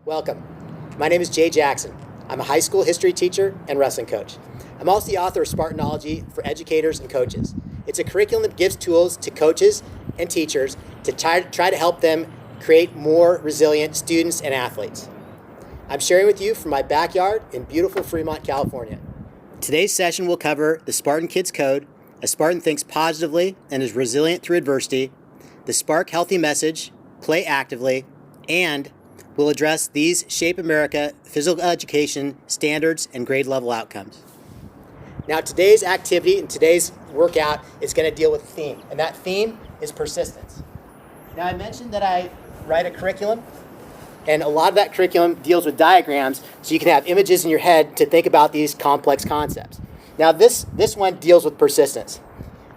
Welcome. My name is Jay Jackson. I'm a high school history teacher and wrestling coach. I'm also the author of Spartanology for educators and coaches. It's a curriculum that gives tools to coaches and teachers to try to help them create more resilient students and athletes. I'm sharing with you from my backyard in beautiful Fremont, California. Today's session will cover the Spartan Kids Code, a Spartan thinks positively and is resilient through adversity, the Spark Healthy Message, Play Actively, and we'll address these Shape America physical education standards and grade level outcomes. Now today's activity and today's workout is going to deal with a theme, and that theme is persistence. Now I mentioned that I write a curriculum, and a lot of that curriculum deals with diagrams so you can have images in your head to think about these complex concepts. Now this one deals with persistence.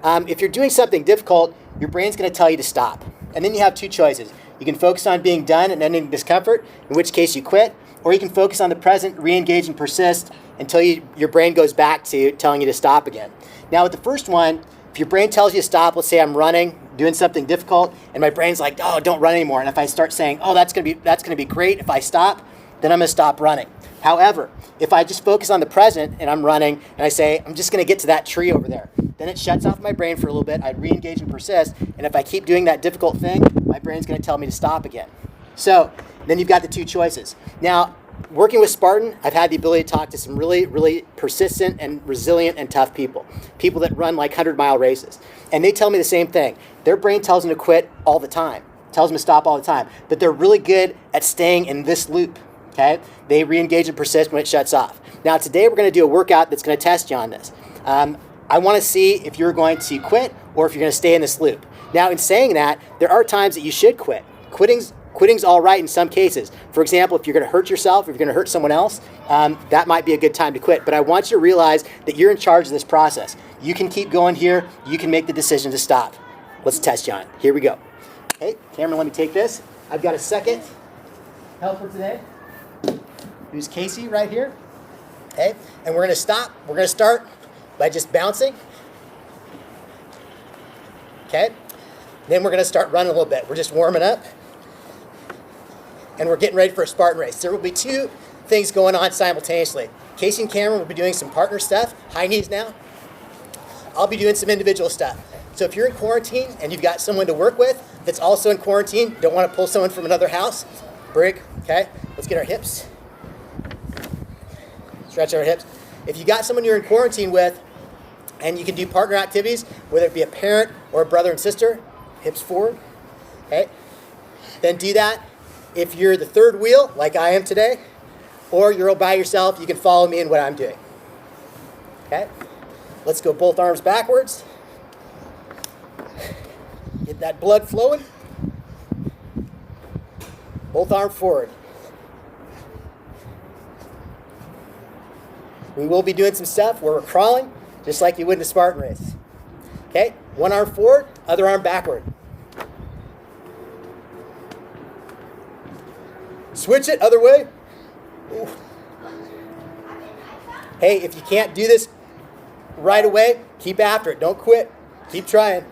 If you're doing something difficult, your brain's going to tell you to stop. And then you have two choices. You can focus on being done and ending discomfort, in which case you quit, or you can focus on the present, re-engage and persist until your brain goes back to telling you to stop again. Now with the first one, if your brain tells you to stop, let's say I'm running, doing something difficult, and my brain's like, oh, don't run anymore. And if I start saying, oh, that's gonna be great if I stop, then I'm gonna stop running. However, if I just focus on the present and I'm running and I say, I'm just gonna get to that tree over there, then it shuts off my brain for a little bit, I re-engage and persist, and if I keep doing that difficult thing, my brain's gonna tell me to stop again. So then you've got the two choices. Now, working with Spartan, I've had the ability to talk to some really, really persistent and resilient and tough people that run like 100-mile races. And they tell me the same thing. Their brain tells them to quit all the time, tells them to stop all the time, but they're really good at staying in this loop, okay? They re-engage and persist when it shuts off. Now today we're gonna do a workout that's gonna test you on this. I wanna see if you're going to quit or if you're gonna stay in this loop. Now in saying that, there are times that you should quit. Quitting's all right in some cases. For example, if you're going to hurt yourself, if you're going to hurt someone else, that might be a good time to quit. But I want you to realize that you're in charge of this process. You can keep going here. You can make the decision to stop. Let's test you on it. Here we go. Okay, Cameron, let me take this. I've got a second helper today, who's Casey right here. Okay, and we're going to stop. We're going to start by just bouncing. Okay, then we're going to start running a little bit. We're just warming up. And we're getting ready for a Spartan race. There will be two things going on simultaneously. Casey and Cameron will be doing some partner stuff, high knees now. I'll be doing some individual stuff. So if you're in quarantine and you've got someone to work with that's also in quarantine, don't want to pull someone from another house, break, okay? Let's get our hips. Stretch our hips. If you got someone you're in quarantine with and you can do partner activities, whether it be a parent or a brother and sister, hips forward, okay? Then do that. If you're the third wheel, like I am today, or you're all by yourself, you can follow me in what I'm doing. Okay? Let's go both arms backwards. Get that blood flowing. Both arms forward. We will be doing some stuff where we're crawling, just like you would in a Spartan race. Okay? One arm forward, other arm backward. Switch it, other way. Ooh. Hey, if you can't do this right away, keep after it. Don't quit. Keep trying.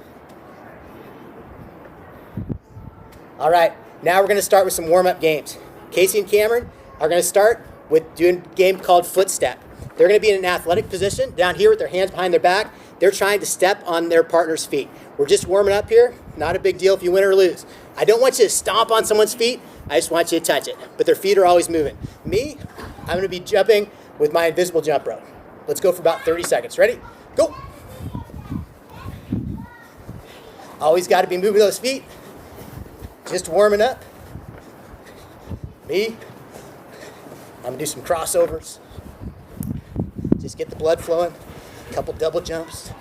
All right, now we're going to start with some warm-up games. Casey and Cameron are going to start with doing a game called footstep. They're going to be in an athletic position down here with their hands behind their back. They're trying to step on their partner's feet. We're just warming up here. Not a big deal if you win or lose. I don't want you to stomp on someone's feet. I just want you to touch it. But their feet are always moving. Me, I'm going to be jumping with my invisible jump rope. Let's go for about 30 seconds. Ready? Go. Always got to be moving those feet. Just warming up. Me, I'm going to do some crossovers. Just get the blood flowing. A couple double jumps.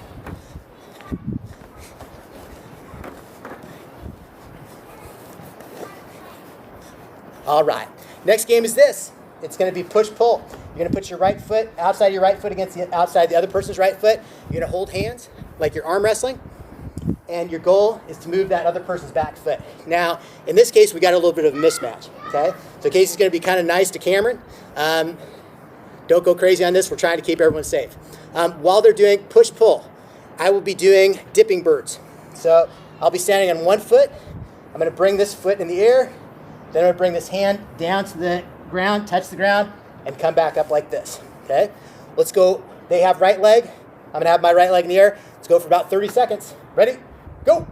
All right, next game is this. It's going to be push-pull. You're going to put your right foot outside your right foot against the outside the other person's right foot. You're going to hold hands like you're arm wrestling, and your goal is to move that other person's back foot. Now, in this case, we got a little bit of a mismatch, okay? So Casey's going to be kind of nice to Cameron. Don't go crazy on this. We're trying to keep everyone safe. While they're doing push-pull, I will be doing dipping birds. So I'll be standing on one foot. I'm going to bring this foot in the air, Then I'm going to bring this hand down to the ground, touch the ground, and come back up like this. Okay? Let's go. They have right leg. I'm going to have my right leg in the air. Let's go for about 30 seconds. Ready? Go.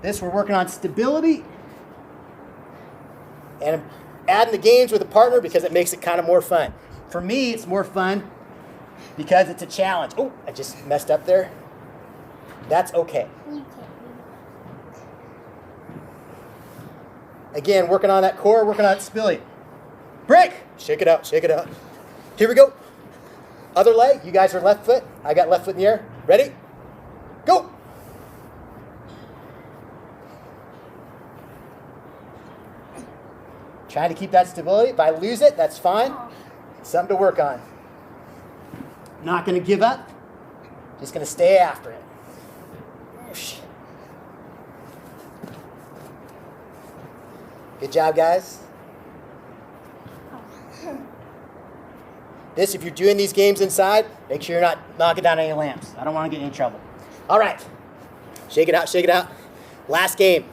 This, we're working on stability. And I'm adding the games with a partner because it makes it kind of more fun. For me, it's more fun because it's a challenge. Oh, I just messed up there. That's okay. Again, working on that core, working on stability. Break. Shake it out, shake it out. Here we go. Other leg. You guys are left foot. I got left foot in the air. Ready? Go. Trying to keep that stability. If I lose it, that's fine. Something to work on. Not going to give up. Just going to stay after it. Good job, guys. This, if you're doing these games inside, make sure you're not knocking down any lamps. I don't want to get in trouble. All right. Shake it out, shake it out. Last game.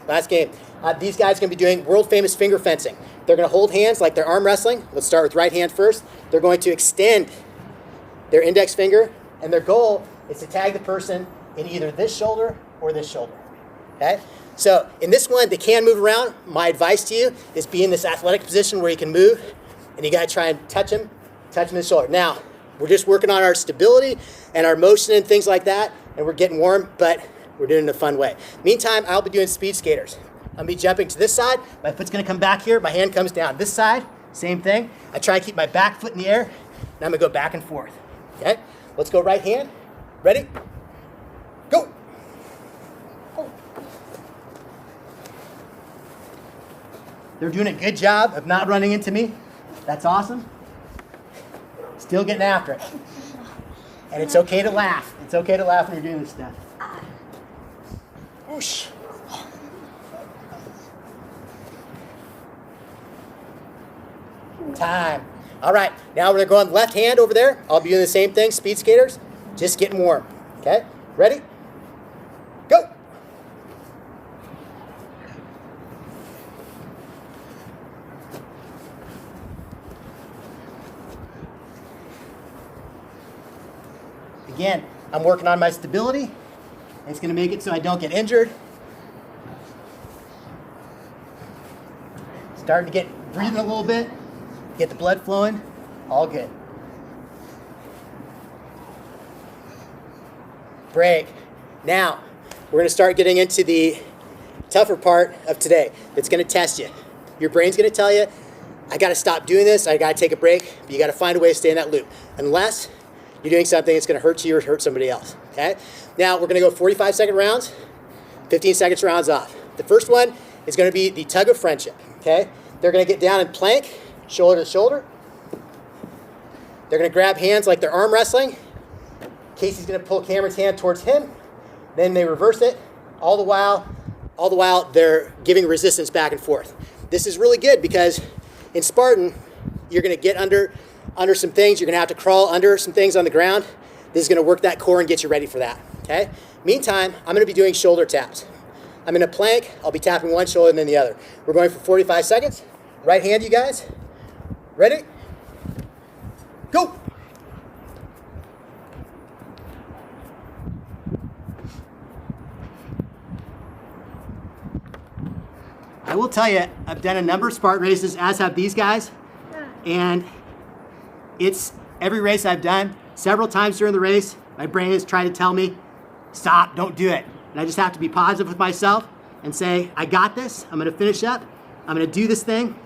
Last game. These guys are going to be doing world-famous finger fencing. They're going to hold hands like they're arm wrestling. Let's start with right hand first. They're going to extend their index finger, and their goal is to tag the person in either this shoulder or this shoulder. Okay? So in this one, they can move around. My advice to you is be in this athletic position where you can move, and you got to try and touch him in the shoulder. Now, we're just working on our stability and our motion and things like that, and we're getting warm, but we're doing it in a fun way. Meantime, I'll be doing speed skaters. I'll be jumping to this side. My foot's going to come back here. My hand comes down. This side, same thing. I try and keep my back foot in the air, and I'm going to go back and forth. Okay? Let's go right hand. Ready? Go. They're doing a good job of not running into me. That's awesome. Still getting after it. And it's okay to laugh. It's okay to laugh when you're doing this stuff. Whoosh. Time. All right, now we're going to go on the left hand over there. I'll be doing the same thing, speed skaters. Just getting warm. Okay, ready? Go. Again, I'm working on my stability. It's going to make it so I don't get injured. Starting to get breathing a little bit. Get the blood flowing. All good. Break. Now, we're going to start getting into the tougher part of today. It's going to test you. Your brain's going to tell you, I got to stop doing this. I got to take a break. But you got to find a way to stay in that loop. Unless you're doing something that's going to hurt you or hurt somebody else. Okay? Now, we're going to go 45-second rounds, 15 seconds rounds off. The first one is going to be the tug of friendship. Okay? They're going to get down and plank, shoulder to shoulder. They're going to grab hands like they're arm wrestling. Casey's going to pull Cameron's hand towards him. Then they reverse it. All the while they're giving resistance back and forth. This is really good because in Spartan, you're going to get under some things. You're going to have to crawl under some things on the ground. This is going to work that core and get you ready for that. Okay? Meantime, I'm going to be doing shoulder taps. I'm in a plank. I'll be tapping one shoulder and then the other. We're going for 45 seconds. Right hand, you guys. Ready? Go. I will tell you, I've done a number of Spartan races, as have these guys, and it's every race I've done, several times during the race, my brain has tried to tell me, stop, don't do it. And I just have to be positive with myself and say, I got this, I'm going to finish up, I'm going to do this thing,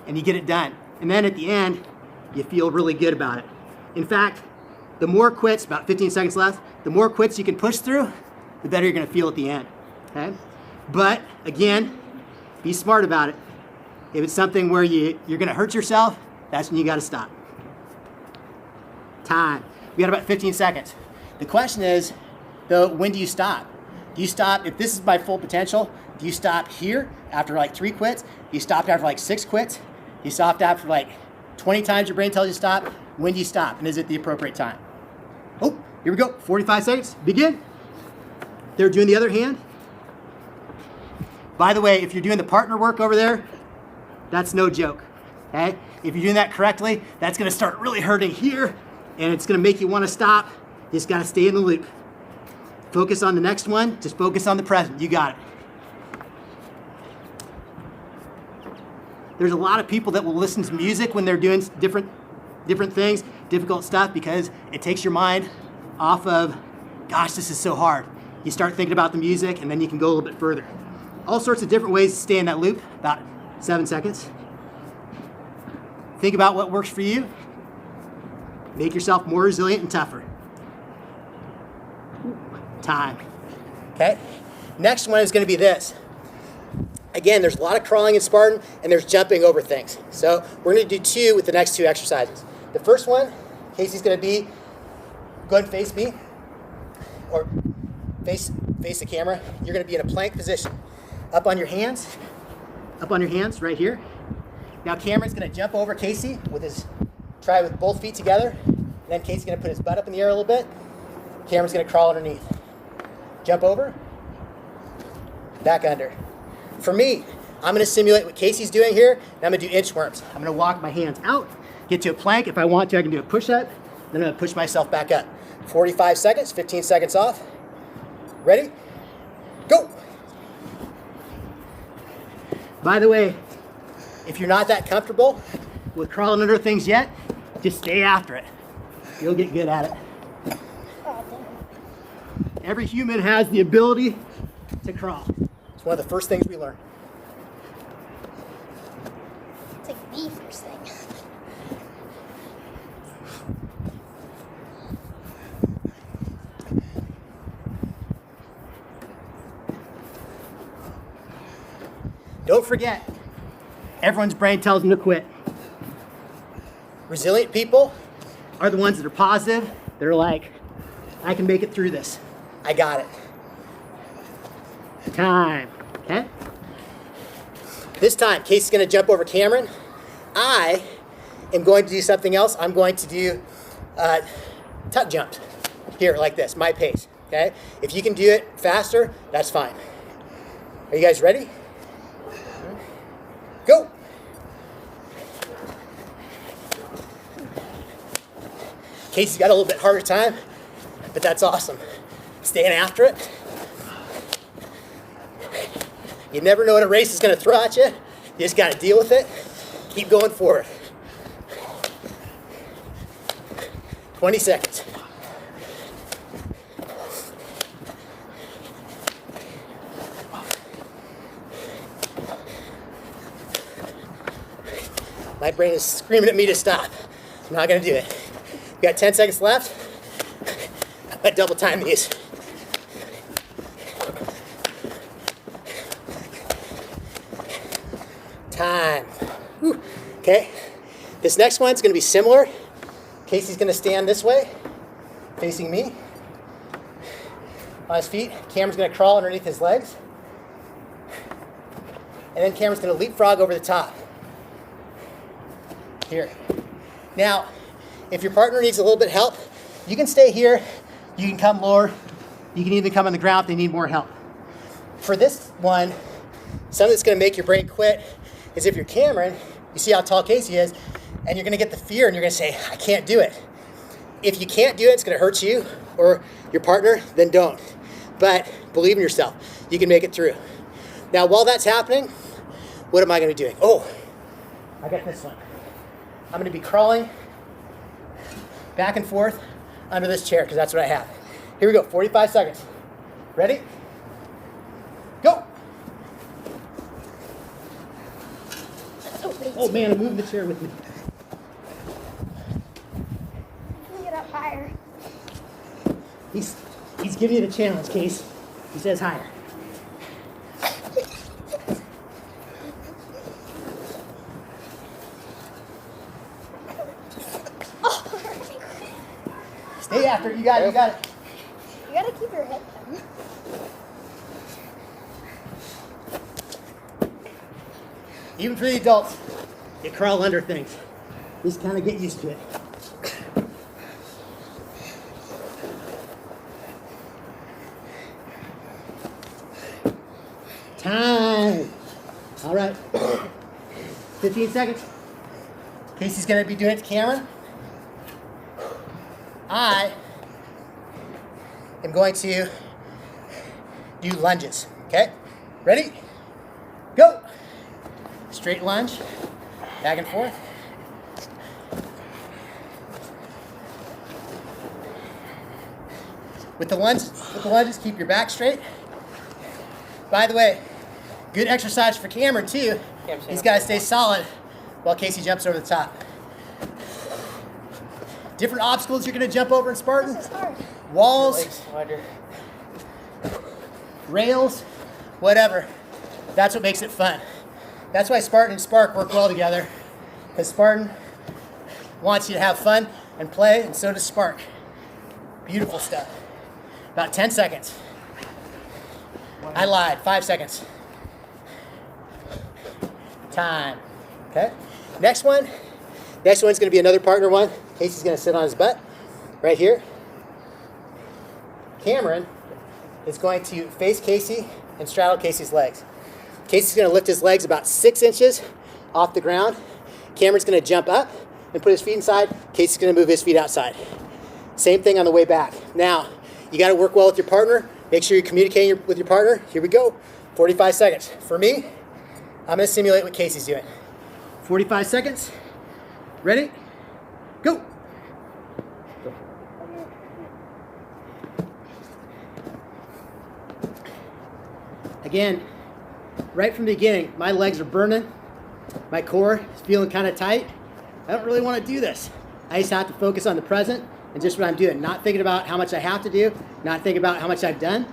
and you get it done. And then at the end, you feel really good about it. In fact, the more quits, about 15 seconds left, the more quits you can push through, the better you're going to feel at the end. Okay? But again, be smart about it. If it's something where you're going to hurt yourself, that's when you got to stop. Time. We got about 15 seconds. The question is, though, when do you stop? Do you stop, if this is my full potential, do you stop here after like 3 quits? Do you stop after like 6 quits? Do you stop after like 20 times your brain tells you to stop? When do you stop? And is it the appropriate time? Oh, here we go. 45 seconds. Begin. They're doing the other hand. By the way, if you're doing the partner work over there, that's no joke, okay? If you're doing that correctly, that's gonna start really hurting here, and it's gonna make you wanna stop. You just gotta stay in the loop. Focus on the next one, just focus on the present, you got it. There's a lot of people that will listen to music when they're doing different things, difficult stuff, because it takes your mind off of, gosh, this is so hard. You start thinking about the music, and then you can go a little bit further. All sorts of different ways to stay in that loop, about 7 seconds. Think about what works for you. Make yourself more resilient and tougher. Time. Okay? Next one is going to be this. Again, there's a lot of crawling in Spartan, and there's jumping over things. So we're going to do 2 with the next 2 exercises. The first one, Casey's going to be, go ahead and face me, or face the camera. You're going to be in a plank position. Up on your hands right here. Now Cameron's going to jump over Casey try with both feet together. And then Casey's going to put his butt up in the air a little bit. Cameron's going to crawl underneath. Jump over, back under. For me, I'm going to simulate what Casey's doing here, and I'm going to do inchworms. I'm going to walk my hands out, get to a plank. If I want to, I can do a push-up. Then I'm going to push myself back up. 45 seconds, 15 seconds off. Ready? Go! By the way, if you're not that comfortable with crawling under things yet, just stay after it. You'll get good at it. Every human has the ability to crawl. It's one of the first things we learn. It's like the first thing. Don't forget, everyone's brain tells them to quit. Resilient people are the ones that are positive. They're like, I can make it through this. I got it. Time, okay? This time, Casey's gonna jump over Cameron. I am going to do something else. I'm going to do tuck jumps here, like this, my pace, okay? If you can do it faster, that's fine. Are you guys ready? Go! Casey's got a little bit harder time, but that's awesome. Staying after it. You never know what a race is going to throw at you. You just got to deal with it. Keep going forward. 20 seconds. My brain is screaming at me to stop. I'm not going to do it. We got 10 seconds left. I'm going to double time these. Time. Whew. Okay. This next one's going to be similar. Casey's going to stand this way, facing me. On his feet. Cameron's going to crawl underneath his legs. And then Cameron's going to leapfrog over the top. Here. Now, if your partner needs a little bit of help, you can stay here. You can come lower. You can even come on the ground if they need more help. For this one, something that's going to make your brain quit is if you're Cameron, you see how tall Casey is, and you're going to get the fear and you're going to say, I can't do it. If you can't do it, it's going to hurt you or your partner, then don't. But believe in yourself. You can make it through. Now, while that's happening, what am I going to be doing? Oh, I got this one. I'm going to be crawling back and forth under this chair because that's what I have. Here we go, 45 seconds. Ready? Go! Oh man, I'm moving the chair with me. Get up higher. He's giving you the challenge, Case. He says higher. Stay after it. You got it. You got it. You gotta keep your head down. Even for the adults, you crawl under things. Just kind of get used to it. Time. All right. 15 seconds. Casey's going to be doing it to Cameron. I am going to do lunges. Okay? Ready? Go. Straight lunge. Back and forth. With the lunges, keep your back straight. By the way, good exercise for Cameron too. He's got to stay solid while Casey jumps over the top. Different obstacles you're going to jump over in Spartan. This is hard. Walls, rails, whatever. That's what makes it fun. That's why Spartan and Spark work well together. Because Spartan wants you to have fun and play, and so does Spark. Beautiful stuff. About 10 seconds. I lied. 5 seconds. Time. Okay. Next one's going to be another partner one. Casey's going to sit on his butt right here. Cameron is going to face Casey and straddle Casey's legs. Casey's going to lift his legs about 6 inches off the ground. Cameron's going to jump up and put his feet inside. Casey's going to move his feet outside. Same thing on the way back. Now, you got to work well with your partner. Make sure you're communicating with your partner. Here we go. 45 seconds. For me, I'm going to simulate what Casey's doing. 45 seconds. Ready? Go. Again, right from the beginning, my legs are burning. My core is feeling kind of tight. I don't really want to do this. I just have to focus on the present and just what I'm doing. Not thinking about how much I have to do, not thinking about how much I've done.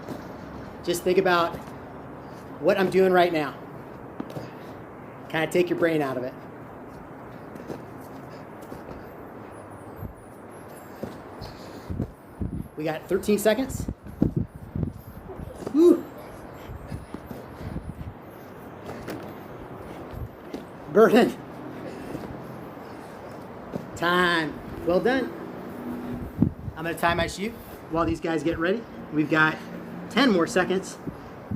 Just think about what I'm doing right now. Kind of take your brain out of it. We got 13 seconds. Woo. Burning. Time. Well done. I'm going to tie my shoe while these guys get ready. We've got 10 more seconds.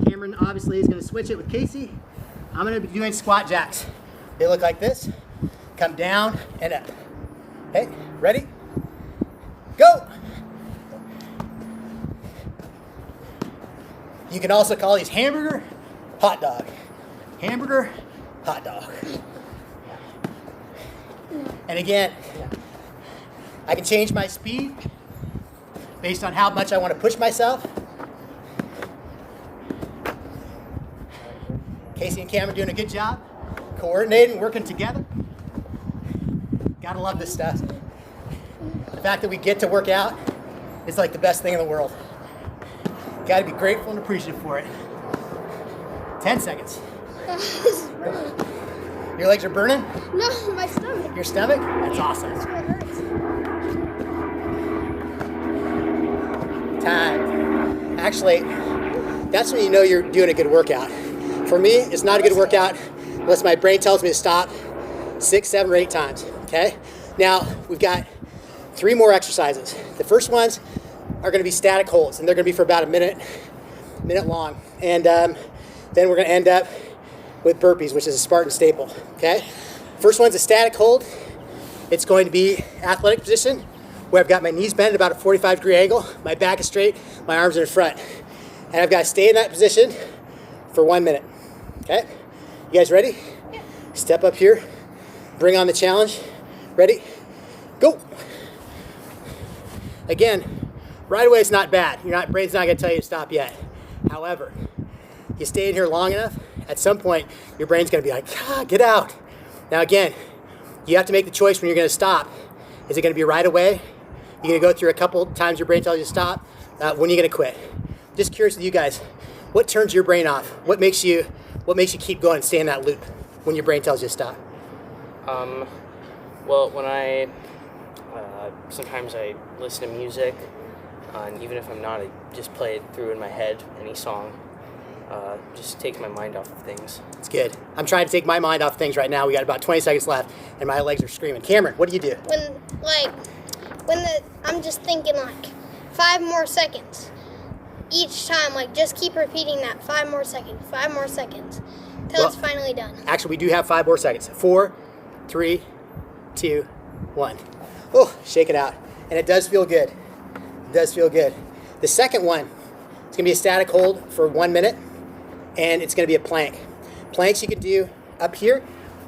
Cameron obviously is going to switch it with Casey. I'm going to be doing squat jacks. They look like this. Come down and up. Okay, ready? Go! You can also call these hamburger, hot dog. Hamburger, hot dog. And again, I can change my speed based on how much I want to push myself. Casey and Cam are doing a good job, coordinating, working together. Gotta love this stuff. The fact that we get to work out is like the best thing in the world. Gotta be grateful and appreciative for it. 10 seconds. Your legs are burning? No, my stomach. Your stomach? That's awesome. That's what hurts. Time. Actually, that's when you know you're doing a good workout. For me, it's not a good workout unless my brain tells me to stop 6, 7, or 8 times, okay? Now, we've got 3 more exercises. The first ones are gonna be static holds, and they're gonna be for about a minute long. And then we're gonna end up with burpees, which is a Spartan staple, okay? First one's a static hold. It's going to be athletic position, where I've got my knees bent at about a 45-degree angle, my back is straight, my arms are in front. And I've got to stay in that position for 1 minute, okay? You guys ready? Yeah. Step up here, bring on the challenge. Ready? Go. Again, right away it's not bad. Brain's not gonna tell you to stop yet. However, you stay in here long enough, at some point, your brain's gonna be like, get out. Now again, you have to make the choice when you're gonna stop. Is it gonna be right away? You're gonna go through a couple times your brain tells you to stop. When are you gonna quit? Just curious with you guys, what turns your brain off? What makes you keep going and stay in that loop when your brain tells you to stop? Well, when I sometimes I listen to music, and even if I'm not, I just play it through in my head, any song. Just takes my mind off of things. It's good. I'm trying to take my mind off things right now. We got about 20 seconds left, and my legs are screaming. Cameron, what do you do? I'm just thinking 5 more seconds. Each time, just keep repeating that 5 more seconds, 5 more seconds. Till it's finally done. Actually, we do have 5 more seconds. 4, 3, 2, 1. Oh, shake it out. And it does feel good. It does feel good. The second one, it's going to be a static hold for 1 minute, and it's going to be a plank. Planks you can do up here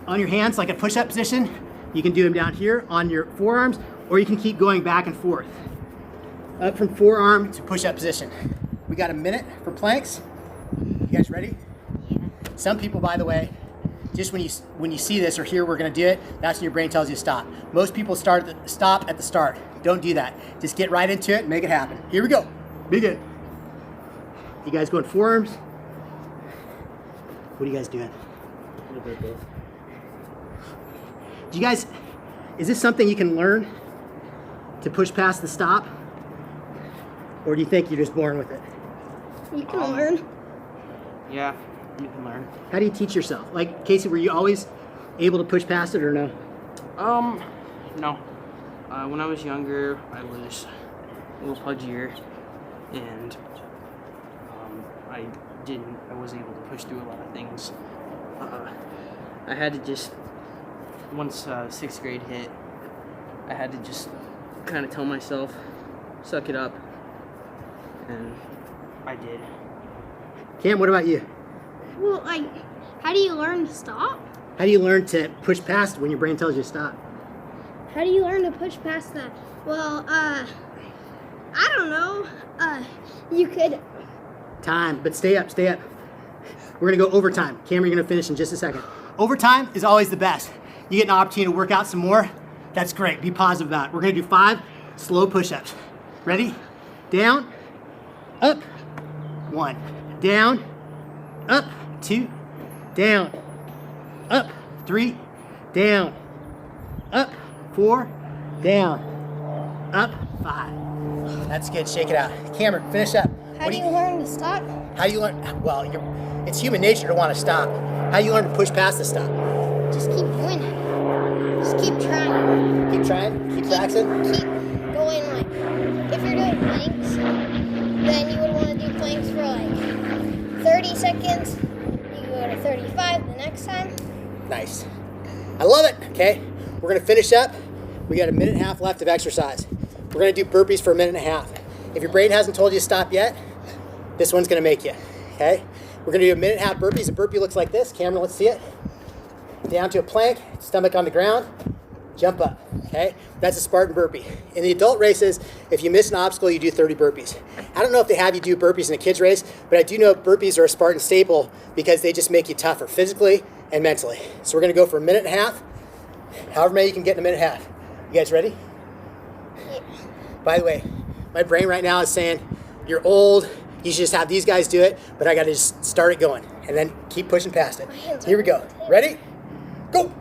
on your hands like a push-up position. You can do them down here on your forearms, or you can keep going back and forth. Up from forearm to push-up position. We got a minute for planks. You guys ready? Yeah. Some people, by the way, just when you see this or hear we're going to do it, that's when your brain tells you to stop. Most people stop at the start. Don't do that. Just get right into it and make it happen. Here we go. Begin. You guys going forearms? What are you guys doing? A little bit of both. Do you guys, is this something you can learn to push past the stop? Or do you think you're just born with it? You can learn. Yeah, you can learn. How do you teach yourself? Like, Casey, were you always able to push past it or no? No. When I was younger, I was a little pudgier, and I wasn't able to push through a lot of things. I had to just, once 6th grade hit, I had to just kind of tell myself, suck it up, and I did. Cam, what about you? Well, like, how do you learn to stop? How do you learn to push past when your brain tells you to stop? How do you learn to push past that? Well, I don't know. You could. Time, but stay up, stay up. We're gonna go overtime. Cam, you're gonna finish in just a second. Overtime is always the best. You get an opportunity to work out some more, that's great. Be positive about it. We're gonna do 5 slow push-ups. Ready? Down, up, 1. Down, up, 2, down, up, 3, down, up, 4, down, up, 5. That's good, shake it out. Cameron, finish up. How do you learn to stop? How do you learn? Well, it's human nature to want to stop. How do you learn to push past the stop? Just keep doing it. Just keep trying. Keep trying? Keep practicing? Keep going, like, if you're doing planks, then you would want to do planks for like 30 seconds. You go to 35 the next time. Nice. I love it. Okay, we're going to finish up. We got a minute and a half left of exercise. We're going to do burpees for a minute and a half. If your brain hasn't told you to stop yet, this one's going to make you. Okay, we're going to do a minute and a half burpees. A burpee looks like this. Cameron, let's see it. Down to a plank, stomach on the ground, jump up. Okay, that's a Spartan burpee. In the adult races, if you miss an obstacle, you do 30 burpees. I don't know if they have you do burpees in a kids race, but I do know burpees are a Spartan staple because they just make you tougher physically and mentally. So we're going to go for a minute and a half, however many you can get in a minute and a half. You guys ready? Yeah. By the way, my brain right now is saying, you're old, you should just have these guys do it, but I got to just start it going and then keep pushing past it. Here we go. Ready? Go!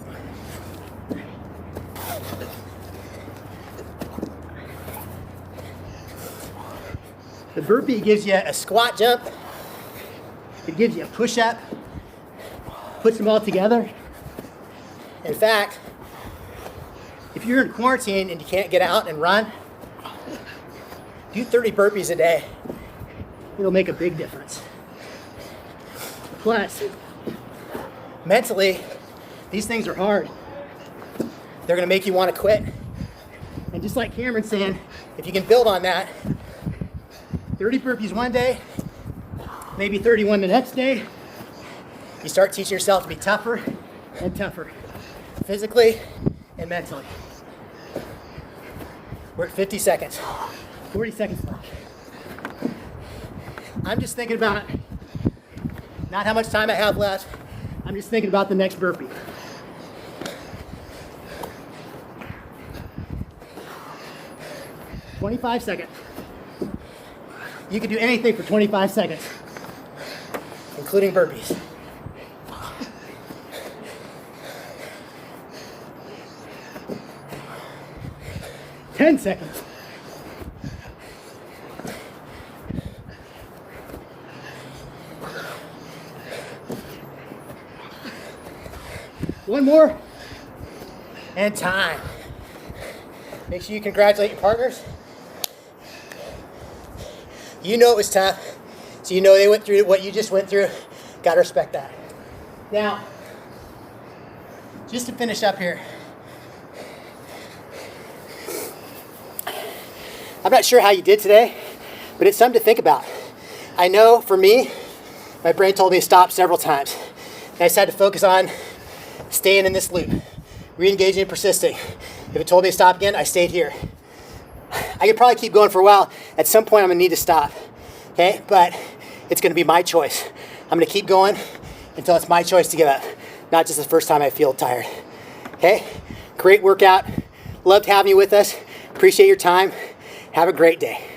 The burpee gives you a squat jump. It gives you a push-up. Puts them all together. In fact, if you're in quarantine and you can't get out and run, do 30 burpees a day. It'll make a big difference. Plus, mentally, these things are hard. They're gonna make you wanna quit. And just like Cameron's saying, if you can build on that, 30 burpees one day, maybe 31 the next day, you start teaching yourself to be tougher and tougher, physically and mentally. We're at 50 seconds, 40 seconds left. I'm just thinking about not how much time I have left, I'm just thinking about the next burpee. "25 seconds. You can do anything for 25 seconds, including burpees. "10 seconds. One more. And time. Make sure you congratulate your partners. You know it was tough, so you know they went through what you just went through. Gotta respect that. Now, just to finish up here, I'm not sure how you did today, but it's something to think about. I know for me, my brain told me to stop several times. And I just had to focus on staying in this loop, re-engaging and persisting. If it told me to stop again, I stayed here. I could probably keep going for a while. At some point, I'm gonna need to stop, okay? But it's gonna be my choice. I'm gonna keep going until it's my choice to give up, not just the first time I feel tired, okay? Great workout. Loved having you with us. Appreciate your time. Have a great day.